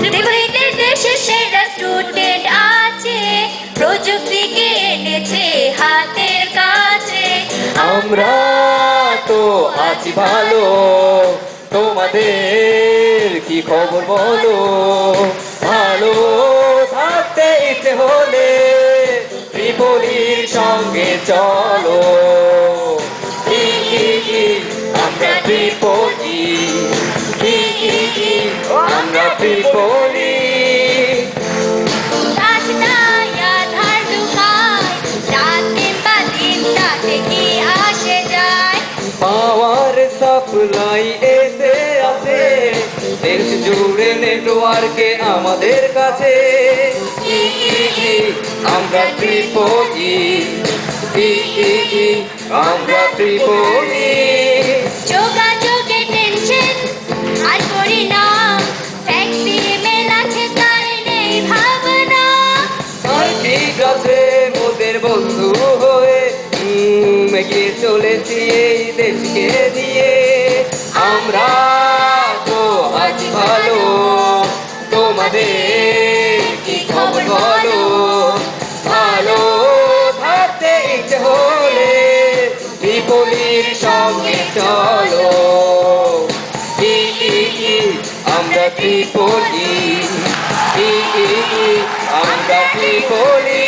ত্রিপুরীদের দেশে সেরা স্টুডেন্ট আছে, প্রযুক্তিকে এনেছে হাতের কাছে। আমরা তো আছি ভালো, তোমাদের কি খবর বলো? ভালো থাকতে ইচ্ছে হলে ত্রিপুরীর সঙ্গে চলো। আমরা ত্রিপুরী, আমরা ত্রিপুরী। রাস্তায় আধার ঢুকায়, রাত কিংবা দিন তাতে কি আসে যায়। পাওয়ার সাপ্লাই এসে আছে, দেশ জুড়ে নেটওয়ার্কে আমাদের কাছে। আমরা ত্রিপুরী, আমরা ত্রিপুরী। যোগাযোগে টেনশন আর করি না, ট্যাক্সি মেল আছে তার নেই ভাবনা। আর ঠিক আছে মোদের বন্ধু হয়ে এগিয়ে চলেছি এই দেশকে নিয়ে। আমরা তো আছি ভালো, তোমাদের কি খবর বলো? ভালো থাকতে ইচ্ছে হলে ত্রিপুরীর সঙ্গে চলো। আমরা ত্রিপুরী, আমরা ত্রিপুরী।